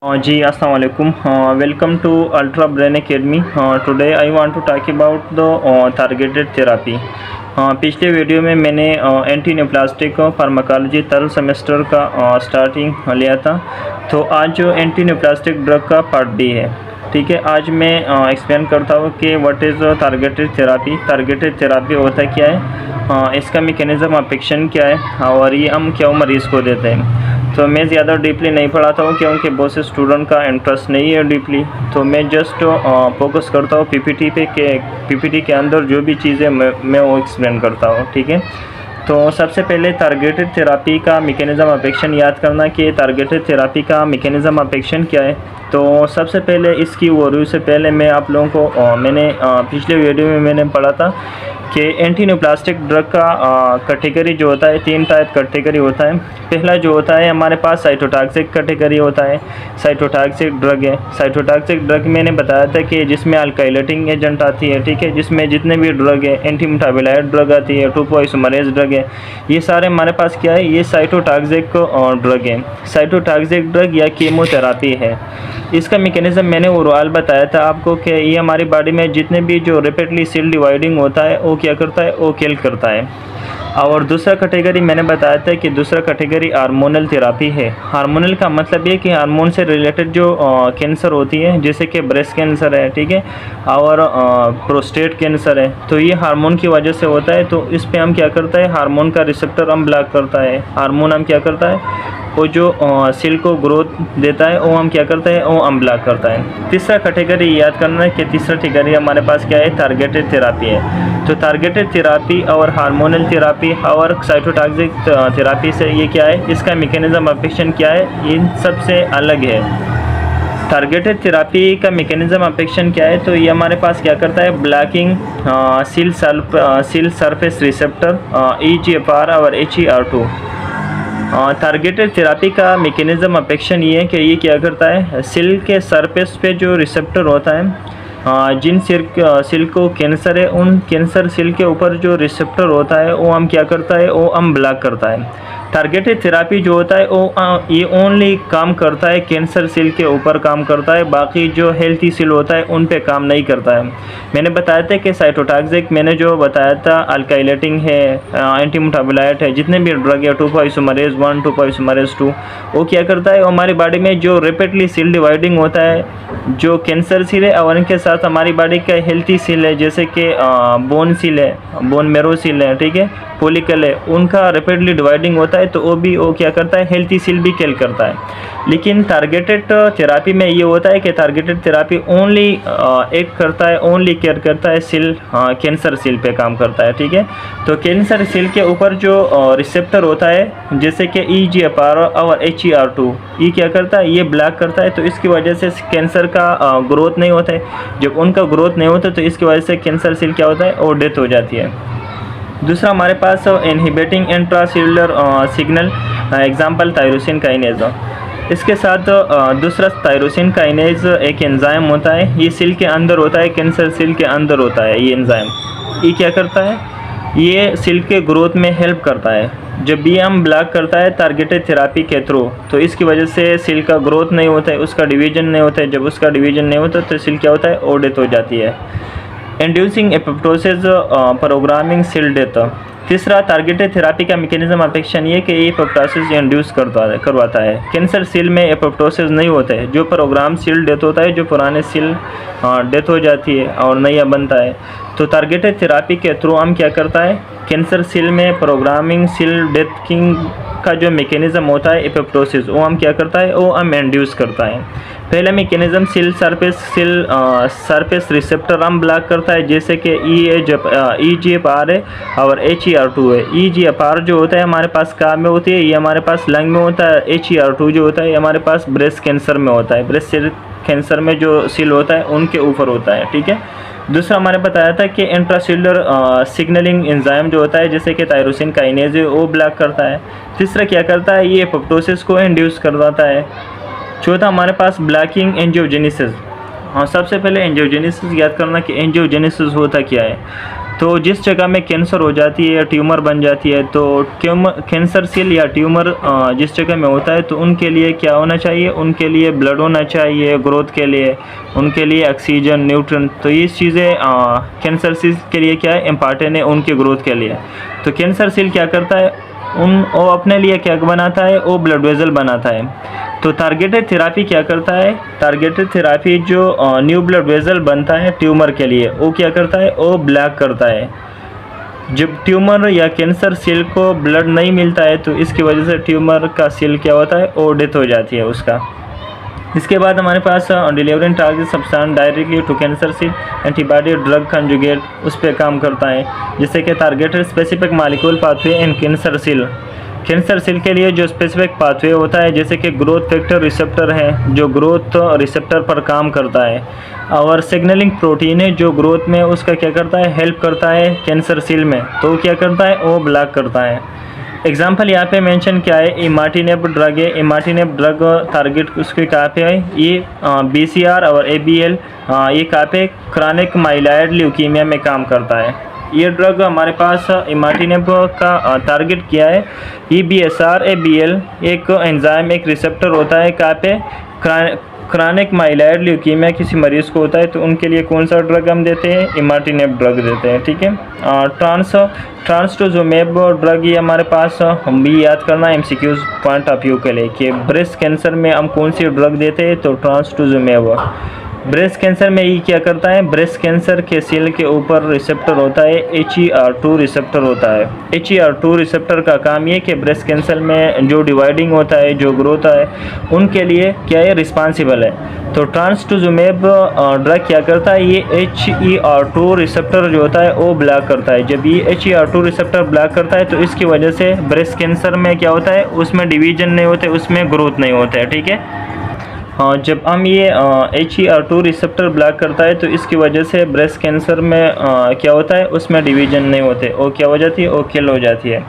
जी अस्सलाम वालेकुम। Welcome to ultra brain academy. Today I want to talk about the targeted therapy. पिछले video में मैंने anti neoplastic pharmacology third semester का starting लिया था। तो आज जो एंटी न्यूप्लास्टिक ड्रग का पार्ट बी है, ठीक है। आज मैं एक्सप्लेन करता हूँ कि what is targeted therapy. Targeted therapy होता क्या है, इसका मैकेनिज़्म ऑफ एक्शन क्या है और ये हम क्यों मरीज़ को देते हैं। तो मैं ज़्यादा डीपली नहीं पढ़ाता हूँ क्योंकि बहुत से स्टूडेंट का इंटरेस्ट नहीं है डीपली। तो मैं जस्ट फोकस करता हूँ पीपीटी पे के पीपीटी के अंदर जो भी चीज़ें मैं वो एक्सप्लेन करता हूँ, ठीक है। तो सबसे पहले टारगेटेड थेरापी का मैकेनिज़्म ऑफ एक्शन याद करना कि टारगेटेड थेरापी का मैकेनिज़्म ऑफ एक्शन क्या है। तो सबसे पहले इसकी ओवरव्यू से पहले मैं आप लोगों को मैंने पिछले वीडियो में मैंने पढ़ा था कि एंटी न्यूप्लास्टिक ड्रग का कैटेगरी जो होता है, तीन टाइप कैटेगरी होता है। पहला जो होता है हमारे पास साइटोटॉक्सिक कैटेगरी होता है। साइटोटॉक्सिक ड्रग है। साइटोटॉक्सिक ड्रग मैंने बताया था कि जिसमें अल्काइलेटिंग एजेंट आती है, ठीक है, जिसमें जितने भी ड्रग है, एंटी मेटाबोलाइट ड्रग आती है, 2' ड्रग है, ये सारे हमारे पास क्या है, ये साइटोटॉक्सिक ड्रग है। साइटोटॉक्सिक ड्रग या कीमोथेरापी है। इसका मैकेनिज़्म मैंने ओवरऑल बताया था आपको कि ये हमारी बॉडी में जितने भी जो रैपिडली सेल डिवाइडिंग होता है वो क्या करता है, वो किल करता है। और दूसरा कैटेगरी मैंने बताया था कि दूसरा कैटेगरी हार्मोनल थेरापी है। हार्मोनल का मतलब ये कि हार्मोन से रिलेटेड जो कैंसर होती है, जैसे कि ब्रेस्ट कैंसर है, ठीक है, और प्रोस्टेट कैंसर है, तो ये हार्मोन की वजह से होता है। तो इस पे हम क्या करता है, हार्मोन का रिसेप्टर हम ब्लॉक करता है। हार्मोन हम क्या करता है, वो जो सेल को ग्रोथ देता है वो हम क्या करता है, वो हम ब्लॉक करता है। तीसरा कैटेगरी याद करना है कि तीसरा कैटेगरी हमारे पास क्या है, टारगेटेड थेरापी है। तो टारगेटेड थेरापी और हार्मोनल थेरापी और साइटोटॉक्सिक थेरापी से ये क्या है, इसका मैकेनिज़्म ऑफ एक्शन क्या है, इन सब से अलग है। टारगेटेड थेरापी का मैकेनिज़्म ऑफ एक्शन क्या है, तो ये हमारे पास क्या करता है, blocking cell surface receptor EGFR और HER2। टारगेटेड थेरापी का मैकेनिज़्म ऑफ एक्शन ये है कि ये क्या करता है, सेल के सरफेस पे जो रिसेप्टर होता है, जिन सेल को कैंसर है, उन कैंसर सेल के ऊपर जो रिसेप्टर होता है वो हम क्या करता है, वो हम ब्लॉक करता है। टारगेटेड थेरापी जो होता है वो ये ओनली काम करता है कैंसर सेल के ऊपर काम करता है, बाकी जो हेल्थी सेल होता है उन पे काम नहीं करता है। मैंने बताया था कि साइटोटॉक्सिक मैंने जो बताया था, अल्काइलेटिंग है, एंटी मेटाबोलाइट है, जितने भी ड्रग है, 2'1, 2'2, वो क्या करता है, हमारी बॉडी में जो रैपिडली सेल डिवाइडिंग होता है, जो कैंसर सेल है और इनके साथ हमारी बॉडी का हेल्थी सेल है, जैसे कि बोन सेल है, बोन मेरो सेल है, ठीक है, फॉलिकल है, उनका रैपिडली डिवाइडिंग होता है, तो वो क्या करता है, हेल्थी सेल भी किल करता है। लेकिन टारगेटेड थेरापी में ये होता है कि टारगेटेड थेरापी ओनली एक करता है, ओनली केयर करता है सेल, कैंसर सेल पे काम करता है, ठीक है। तो कैंसर सेल के ऊपर जो रिसेप्टर होता है, जैसे कि EGFR और HER2, ये क्या करता है, ये ब्लॉक करता है। तो इसकी वजह से कैंसर का ग्रोथ नहीं होता है। जब उनका ग्रोथ नहीं होता तो इसकी वजह से कैंसर सेल क्या होता है, वो डेथ हो जाती है। दूसरा हमारे पास inhibiting intracellular signal, example tyrosine kinase. इसके साथ दूसरा टायरोसिन काइनेज एक एंजाइम होता है, ये सेल के अंदर होता है, कैंसर सेल के अंदर होता है ये एंजाइम। ये क्या करता है, ये सेल के ग्रोथ में हेल्प करता है। जब भी हम ब्लॉक करता है टारगेटेड थेरापी के थ्रू, तो इसकी वजह से सेल का ग्रोथ नहीं होता है, उसका डिवीजन नहीं होता है। जब उसका डिवीजन नहीं होता तो सेल क्या होता है, वो डेथ हो जाती है। Inducing apoptosis programming cell death. तीसरा टारगेटेड थेरापी का मैकेनिज्म ऑफ एक्शन ये कि एपोप्टोसिस इंड्यूस करवाता है। कैंसर सेल में एपोप्टोसिस नहीं होता है, जो प्रोग्राम सेल डेथ होता है, जो पुराने सेल डेथ हो जाती है और नया बनता है। तो टारगेटेड थेरापी के थ्रू हम क्या करता है, कैंसर सेल में प्रोग्रामिंग सेल डेथ किंग का जो मैकेनिज़्म होता है एपोप्टोसिस, वो हम क्या करता है, वो हम इंड्यूस करता है। पहला मैकेनिज़्म सेल सरफेस रिसेप्टर हम ब्लॉक करता है, जैसे कि EGFR है और HER2 है। EGFR जो होता है हमारे पास काम में होती है, ये हमारे पास लंग में होता है। HER2 जो होता है हमारे पास ब्रेस्ट कैंसर में होता है, ब्रेस्ट कैंसर में जो सेल होता है उनके ऊपर होता है, ठीक है। दूसरा मैंने बताया था कि इंट्रासेलुलर सिग्नलिंग एंजाइम जो होता है, जैसे कि टायरोसिन काइनेज, वो ब्लॉक करता है। तीसरा क्या करता है, ये एपोप्टोसिस को इंड्यूस करवाता है। चौथा हमारे पास ब्लॉकिंग एंजियोजेनेसिस। हाँ, सबसे पहले एंजियोजेनेसिस याद करना कि एंजियोजेनेसिस होता क्या है। तो जिस जगह में कैंसर हो जाती है या ट्यूमर बन जाती है, तो कैंसर सेल या ट्यूमर जिस जगह में होता है तो उनके लिए क्या होना चाहिए, उनके लिए ब्लड होना चाहिए ग्रोथ के लिए, उनके लिए ऑक्सीजन, न्यूट्रिएंट। तो ये चीज़ें कैंसर सेल के लिए क्या है, इम्पॉर्टेंट है उनके ग्रोथ के लिए। तो कैंसर सेल क्या करता है, वो अपने लिए क्या बनाता है, वो ब्लड वेजल बनाता है। तो टारगेटेड थेरापी क्या करता है, टारगेटेड थेरापी जो न्यू ब्लड वेजल बनता है ट्यूमर के लिए, वो क्या करता है, वो ब्लॉक करता है। जब ट्यूमर या कैंसर सेल को ब्लड नहीं मिलता है तो इसकी वजह से ट्यूमर का सेल क्या होता है, वो डेथ हो जाती है उसका। इसके बाद हमारे पास delivering target substance directly to cancer cell, antibody drug conjugate उस पर काम करता है, जिससे कि targeted specific molecule pathway in cancer cell. Cancer cell के लिए जो स्पेसिफिक पाथवे होता है, जैसे कि ग्रोथ फैक्टर रिसेप्टर है जो ग्रोथ रिसेप्टर पर काम करता है, और सिग्नलिंग प्रोटीन है जो ग्रोथ में उसका क्या करता है, हेल्प करता है कैंसर सेल में, तो क्या करता है, वो ब्लॉक करता है। एग्जाम्पल यहाँ पे मेंशन क्या है, इमाटिनेब ड्रग है। इमाटिनेब ड्रग टारगेट उसके कहाँ पे है, ये BCR और ABL, ये कहाँ पे, क्रॉनिक माइलॉइड ल्यूकीमिया में काम करता है। ये ड्रग हमारे पास इमाटिनेब का टारगेट किया है। EBSR ABL एक एंजाइम, एक रिसेप्टर होता है कहाँ पे, क्रॉनिक माइलॉइड ल्यूकीमिया किसी मरीज़ को होता है तो उनके लिए कौन सा ड्रग हम देते हैं, इमाटिनेब ड्रग देते हैं। ठीक है, ट्रांसटोजुमेब ड्रग, ये हमारे पास हम भी याद करना MCQs पॉइंट ऑफ व्यू के लिए कि ब्रेस्ट कैंसर में हम कौन सी ड्रग देते हैं, तो ट्रांसटोजुमेब। ब्रेस्ट कैंसर में ये क्या करता है, ब्रेस्ट कैंसर के सेल के ऊपर रिसेप्टर होता है, HER2 रिसेप्टर होता है। HER2 रिसेप्टर का काम ये कि ब्रेस्ट कैंसर में जो डिवाइडिंग होता है, जो ग्रोथ है, उनके लिए क्या है, रिस्पॉन्सिबल है। तो ट्रांसटोजुमेब ड्रग क्या करता है, ये HER2 रिसेप्टर जो होता है वो ब्लॉक करता है। जब ये HER2 रिसेप्टर ब्लॉक करता है तो इसकी वजह से ब्रेस्ट कैंसर में क्या होता है, उसमें डिवीजन नहीं होते, उसमें ग्रोथ नहीं होता है। ठीक है, जब हम ये HER2 रिसेप्टर ब्लॉक करता है तो इसकी वजह से ब्रेस्ट कैंसर में क्या होता है, उसमें डिवीजन नहीं होते, वो क्या हो जाती है, वो किल हो जाती है।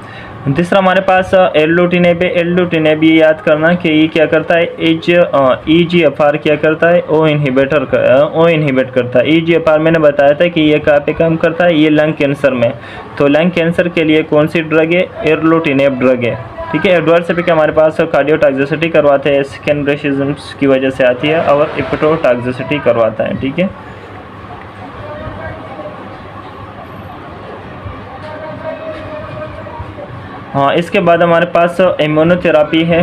तीसरा हमारे पास एल्डोटिनेब है। एल्डोटिनेब ये याद करना कि ये क्या करता है, EGFR क्या करता है, ओ इनहिबिट करता है। EGFR मैंने बताया था कि ये कहाँ पे काम करता है, ये लंग कैंसर में। तो लंग कैंसर के लिए कौन सी ड्रग है, एल्डोटिनेब ड्रग है। ठीक है, एडवर्स इफेक्ट हमारे पास कार्डियोटॉक्सिसिटी करवाते हैं, स्किन रेशिज्म्स की वजह से आती है, और हिपेटोटॉक्सिसिटी करवाता है। ठीक है, हाँ, इसके बाद हमारे पास इम्यूनोथेरापी है।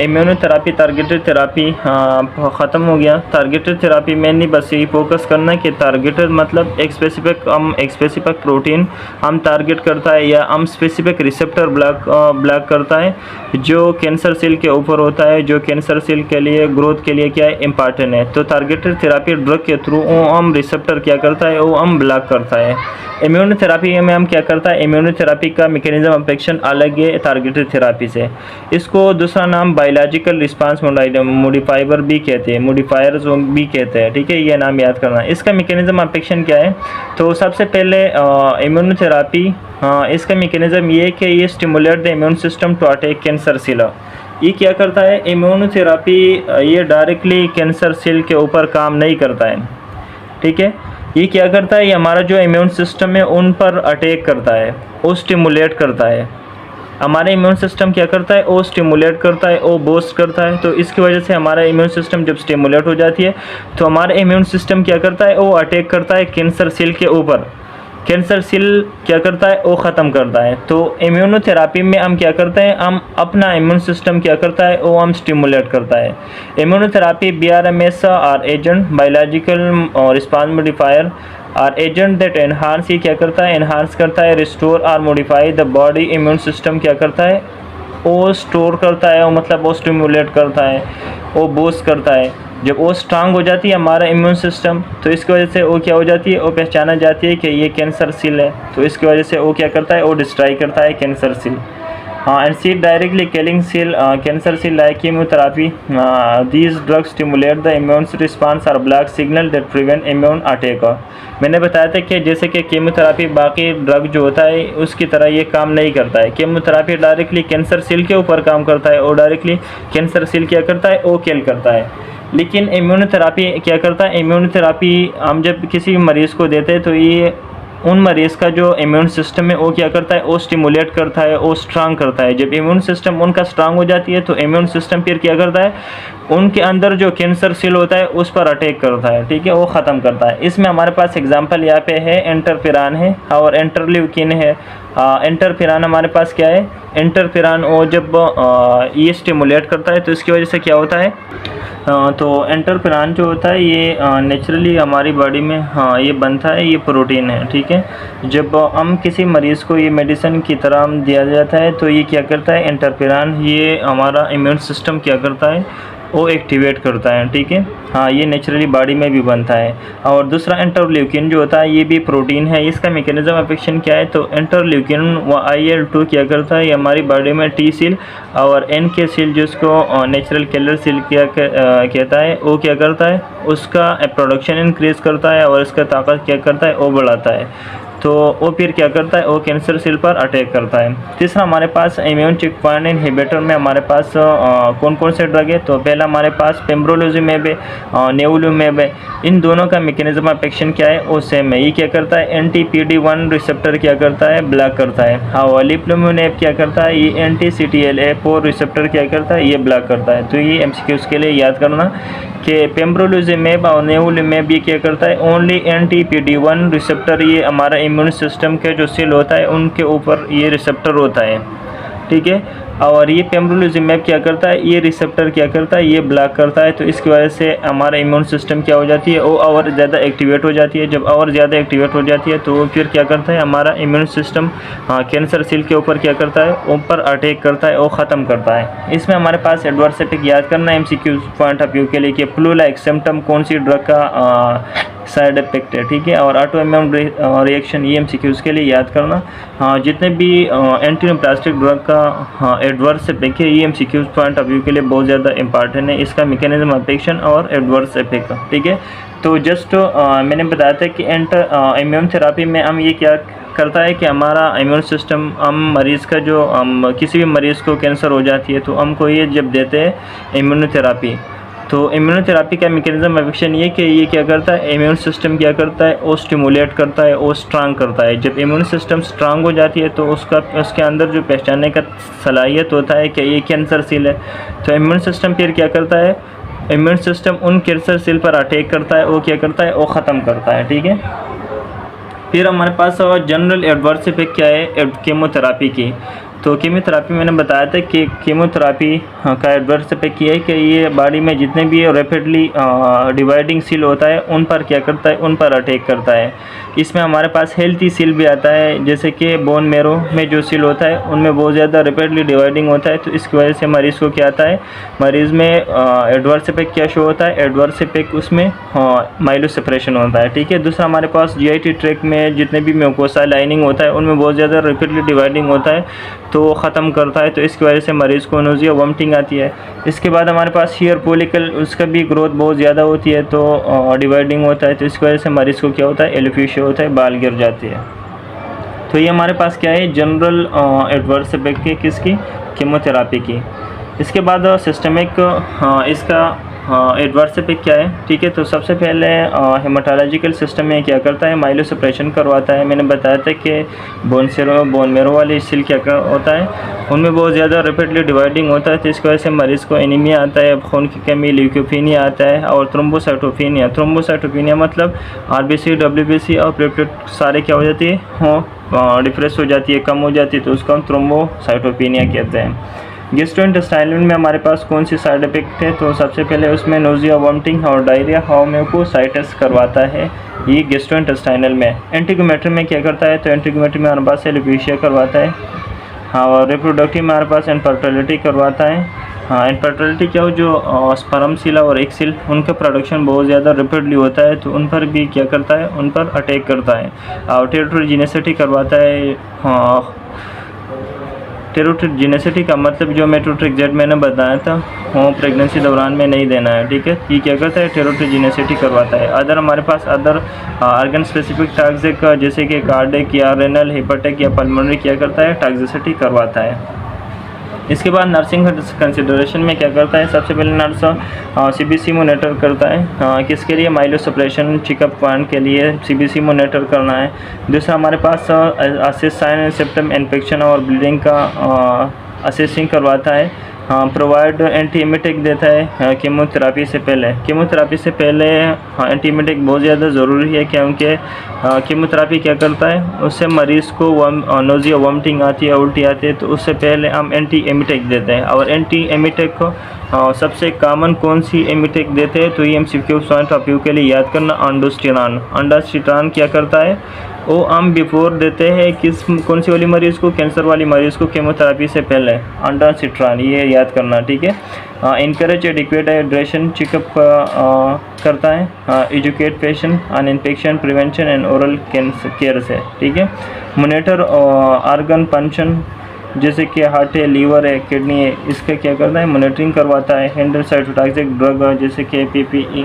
इम्यूनोथेरापी टारगेटेड थेरापी ख़त्म हो गया। टारगेटेड थेरापी मेनली बस यही फोकस करना है कि टारगेटेड मतलब एक स्पेसिफिक प्रोटीन हम टारगेट करता है या हम स्पेसिफिक रिसेप्टर ब्लॉक करता है जो कैंसर सेल के ऊपर होता है, जो कैंसर सेल के लिए ग्रोथ के लिए क्या है, इम्पॉर्टेंट है। तो टारगेटेड थेरापी ड्रग के थ्रू वो हम रिसेप्टर क्या करता है, वो हम ब्लॉक करता है। इम्यूनोथेरापी में हम क्या करता है, इम्यूनोथेरापी का मैकेनिज्म ऑफ एक्शन अलग है टारगेटेड थेरापी से। इसको दूसरा नाम बायोलॉजिकल रिस्पांस मॉडिफायर भी कहते हैं, मॉडिफायर्स भी कहते हैं। ठीक है, ये नाम याद करना। इसका मैकेनिज्म ऑफ एक्शन क्या है, तो सबसे पहले इम्यूनोथेरापी इसका मैकेनिज्म ये है कि ये stimulate the immune system to attack cancer cell. ये क्या करता है, इम्यूनोथेरापी ये डायरेक्टली कैंसर सेल के ऊपर काम नहीं करता है। ठीक है, ये क्या करता है, ये हमारा जो इम्यून सिस्टम है उन पर अटैक करता है, वो स्टिमुलेट करता है। हमारा इम्यून सिस्टम क्या करता है, वो स्टिमुलेट करता है, वो बूस्ट करता है। तो इसकी वजह से हमारा इम्यून सिस्टम जब स्टिमुलेट हो जाती है तो हमारा इम्यून सिस्टम क्या करता है, वो अटैक करता है कैंसर सेल के ऊपर। कैंसर सेल क्या करता है, वो ख़त्म करता है। तो इम्यूनोथेरापी में हम क्या करते हैं, हम अपना इम्यून सिस्टम क्या करता है, वो हम स्टिमुलेट करता है। इम्यूनोथेरापी BRMS और एजेंट बायोलॉजिकल रिस्पांस मॉडिफायर और एजेंट दैट एनहांस, ये क्या करता है, एनहांस करता है, रिस्टोर और modify the body immune system क्या करता है, वो स्टोर करता है, वो मतलब वो स्टिमुलेट करता है, वो बूस्ट करता है। जब वो स्ट्रांग हो जाती है हमारा इम्यून सिस्टम तो इसकी वजह से वो क्या हो जाती है, वो पहचाना जाती है कि ये कैंसर सेल है। तो इसकी वजह से वो क्या करता है, वो डिस्ट्रॉय करता है cancer cell. and seed directly killing cell cancer cell like chemotherapy. These drugs stimulate the immune response or block signal that prevent immune attack. मैंने बताया था कि जैसे कि केमोथेरापी बाकी ड्रग जो होता है उसकी तरह ये काम नहीं करता है। केमोथेरापी डायरेक्टली कैंसर सेल के ऊपर काम करता है और डायरेक्टली कैंसर सेल क्या करता है, वो किल करता है। लेकिन इम्यूनोथेरापी क्या करता है, इम्यूनोथेरापी हम जब किसी मरीज़ को देते हैं तो ये उन मरीज़ का जो इम्यून सिस्टम है वो क्या करता है, वो स्टिमुलेट करता है, वो स्ट्रांग करता है। जब इम्यून सिस्टम उनका स्ट्रांग हो जाती है तो इम्यून सिस्टम फिर क्या करता है, उनके अंदर जो कैंसर सेल होता है उस पर अटैक करता है, ठीक है, वो ख़त्म करता है। इसमें हमारे पास एग्जांपल यहाँ पे है इंटरफेरॉन है और इंटरल्यूकिन है। इंटरफेरॉन हमारे पास क्या है, इंटरफेरॉन वो जब ये स्टिमुलेट करता है तो इसकी वजह से क्या होता है, तो इंटरफेरॉन जो होता है ये नेचुरली हमारी बॉडी में ये बनता है, ये प्रोटीन है, ठीक है। जब हम किसी मरीज़ को ये मेडिसिन की तरह हम दिया जाता है तो ये क्या करता है, इंटरफेरॉन ये हमारा इम्यून सिस्टम क्या करता है, वो एक्टिवेट करता है, ठीक है। हाँ, ये नेचुरली बॉडी में भी बनता है। और दूसरा इंटरल्यूकिन जो होता है ये भी प्रोटीन है। इसका मैकेनिज्म ऑफ एक्शन क्या है, तो इंटरल्यूकिन व IL-2 क्या करता है, ये हमारी बॉडी में टी सेल और NK सेल जिसको नेचुरल किलर सेल क्या कहता है, वो क्या करता है, उसका प्रोडक्शन इंक्रीज़ करता है और इसका ताकत क्या करता है, वो बढ़ाता है। तो वो फिर क्या करता है, वो कैंसर सेल पर अटैक करता है। तीसरा हमारे पास इम्यून चेकपॉइंट इनहिबिटर में हमारे पास कौन कौन से ड्रग है, तो पहला हमारे पास पेम्ब्रोलिजुमेब है, नेवुलुमेब है। इन दोनों का मैकेनिज्म ऑफ एक्शन क्या है, वो सेम है। ये क्या करता है, anti-PD-1 रिसेप्टर क्या करता है, ब्लॉक करता है। हाँ, लिप्लोमुनेब क्या करता है, ये anti-CTLA-4 रिसेप्टर क्या करता है, ये ब्लॉक करता है। तो ये MCQs के लिए याद करना कि पेम्ब्रोलिजुमेब और नेवुलुमेब ये क्या करता है, ओनली anti-PD-1 रिसेप्टर, ये हमारा इम्यून सिस्टम के जो सेल होता है उनके ऊपर ये रिसेप्टर होता है, ठीक है। और ये पेम्ब्रोलिजुमेब क्या करता है, ये रिसेप्टर क्या करता है, ये ब्लॉक करता है। तो इसकी वजह से हमारा इम्यून सिस्टम क्या हो जाती है, वो और ज़्यादा एक्टिवेट हो जाती है। जब और ज़्यादा एक्टिवेट हो जाती है तो वो फिर क्या करता है, हमारा इम्यून सिस्टम कैंसर सेल के ऊपर क्या करता है, ऊपर अटैक करता है, वो ख़त्म करता है। इसमें हमारे पास एडवर्स इफेक्ट याद करना है MCQ पॉइंट ऑफ व्यू के लिए कि फ्लू लाइक सिम्टम कौन सी ड्रग का साइड इफेक्ट है, ठीक है। और ऑटो इम्यून रिएक्शन, ये MCQs के लिए याद करना। हाँ, जितने भी एंटीप्लास्टिक ड्रग का एडवर्स इफेक्ट है, ये MCQs पॉइंट ऑफ व्यू के लिए बहुत ज़्यादा इंपॉर्टेंट है, इसका मैकेनिज्म ऑफ एक्शन और एडवर्स इफेक्ट, ठीक है। तो जस्ट मैंने बताया था कि इम्यून थेरापी में हम ये क्या करता है कि हमारा इम्यून सिस्टम, हम मरीज़ का जो किसी भी मरीज़ को कैंसर हो जाती है तो हमको ये जब देते हैं इम्यूनोथेरापी, तो इम्यूनोथेरापी का मैकेनिज्म ऑफ एक्शन ये कि ये क्या करता है, इम्यून सिस्टम क्या करता है, वो स्टिमुलेट करता है, वो स्ट्रांग करता है। जब इम्यून सिस्टम स्ट्रांग हो जाती है तो उसके अंदर जो पहचानने का सलाहियत होता है कि ये कैंसर सेल है, तो इम्यून सिस्टम फिर क्या करता है, इम्यून सिस्टम उन कैंसर सेल पर अटैक करता है, वो क्या करता है, वो ख़त्म करता है, ठीक है। फिर हमारे पास जनरल एडवर्स इफेक्ट क्या है कीमोथेरापी की। तो कीमोथेरापी मैंने बताया था कि कीमोथेरापी का एडवर्स इफेक्ट ये है कि ये बॉडी में जितने भी रैपिडली डिवाइडिंग सेल होता है उन पर क्या करता है, उन पर अटैक करता है। इसमें हमारे पास हेल्थी सेल भी आता है, जैसे कि बोन मेरो में जो सेल होता है उनमें बहुत ज़्यादा रैपिडली डिवाइडिंग होता है। तो इसकी वजह से मरीज़ को क्या आता है, मरीज़ में एडवर्स इफेक्ट क्या शो होता है, एडवर्स इफेक्ट उसमें माइलोसेपरेशन होता है, ठीक है। दूसरा हमारे पास GIT ट्रैक्ट में जितने भी म्यूकोसा लाइनिंग होता है उनमें बहुत ज़्यादा रैपिडली डिवाइडिंग होता है, तो वो ख़त्म करता है। तो इसकी वजह से मरीज़ को नोज़िया वॉमिटिंग आती है। इसके बाद हमारे पास हेयर फॉलिकल, उसका भी ग्रोथ बहुत ज़्यादा होती है, तो डिवाइडिंग होता है, तो इसकी वजह से मरीज़ को क्या होता है, एलोपेशिया होता है, बाल गिर जाती है। तो ये हमारे पास क्या है, जनरल एडवर्स इफेक्ट की, किसकी, कीमोथेरापी की। इसके बाद सिस्टमिक इसका एडवर्स इफेक्ट क्या है, ठीक है। तो सबसे पहले हेमाटोलॉजिकल सिस्टम में क्या करता है, माइलोसप्रेशन करवाता है। मैंने बताया था कि बोन मेरो वाले सेल क्या होता है, उनमें बहुत ज़्यादा रैपिडली डिवाइडिंग होता है, तो इसकी वजह से मरीज़ को एनीमिया आता है, खून की कमी, ल्यूकोपेनिया आता है और थ्रोम्बोसाइटोपेनिया। थ्रोम्बोसाइटोपेनिया मतलब RBC WBC और प्लेटलेट सारे क्या हो जाती है, डिप्रेस हो जाती है, कम हो जाती है, तो उसको हम थ्रोम्बोसाइटोपेनिया कहते हैं। गैस्ट्रोइंटेस्टाइनल में हमारे पास कौन सी साइड इफेक्ट है, तो सबसे पहले उसमें नोज़िया, वॉमिटिंग और डायरिया, होम्योकोसाइटिस करवाता है, ये गैस्ट्रोइंटेस्टाइनल में। एंटीगोमेट्री में क्या करता है, तो एंटीगोमेट्री में हमारे पास एलोपेशिया करवाता है। हाँ, और रिप्रोडक्टिव में हमारे पास इनफर्टिलिटी करवाता है। हाँ, इनफर्टिलिटी क्या हो, जो स्पर्म सेल और एग सेल उनका प्रोडक्शन बहुत ज़्यादा रैपिडली होता है, तो उन पर भी क्या करता है, उन पर अटैक करता है। और टेरोटोजेनिसिटी करवाता है। हाँ, टेरोटोजेनिसिटी का मतलब जो मेट्रोट्रेक्सेट मैंने बताया था, वो प्रेगनेंसी दौरान में नहीं देना है, ठीक है। ये क्या करता है, टेरोटोजेनिसिटी करवाता है। अदर हमारे पास अदर ऑर्गन स्पेसिफिक टॉक्सिक जैसे कि कार्डिक या रेनल, हेपेटिक या पल्मोनरी क्या करता है, टॉक्सिसिटी करवाता है। इसके बाद नर्सिंग कंसिडरेशन में क्या करता है, सबसे पहले नर्स CBC मॉनिटर करता है, किसके लिए, माइलोसप्रेशन चेकअप पॉइंट के लिए CBC मॉनिटर करना है। दूसरा हमारे पास assist sign and symptom infection और ब्लीडिंग का असेसिंग करवाता है, प्रोवाइड एंटीएमेटिक देता है कीमोथेरापी से पहले। कीमोथेरापी से पहले एंटीएमेटिक बहुत ज़्यादा ज़रूरी है, क्योंकि कीमोथेरापी क्या करता है, उससे मरीज़ को नोज़िया वॉमिटिंग आती है, उल्टी आती है, तो उससे पहले हम एंटीएमेटिक देते हैं। और एंटीएमेटिक को सबसे कॉमन कौन सी एमेटिक देते हैं, तो ये MCQ पॉइंट ऑफ व्यू के लिए याद करना, अंडोस्टिरान क्या करता है, वो हम बिफोर देते हैं कौन सी वाली मरीज़ को, कैंसर वाली मरीज़ को कीमोथेरापी से पहले अंडोस्टिरान, ये याद करना, ठीक है। इनकरेज एडिक्वेट हाइड्रेशन चेकअप करता है, educate patient on infection prevention and oral care से, ठीक है। मोनिटर ऑर्गन फंक्शन जैसे कि हार्ट है, लीवर है, किडनी है, इसका क्या करता है, मॉनिटरिंग करवाता है। हैंडल साइटोटॉक्सिक ड्रग जैसे कि PPE,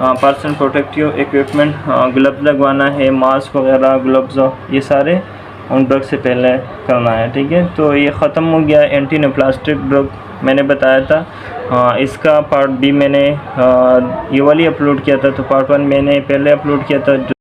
personal protective equipment, gloves लगवाना है, मास्क वगैरह, ग्लव्स, ये सारे उन ड्रग से पहले करना है, ठीक है। तो ये ख़त्म हो गया एंटी न्यूप्लास्टिक ड्रग मैंने बताया था। इसका पार्ट B मैंने ये वाली अपलोड किया था, तो पार्ट 1 मैंने पहले अपलोड किया था।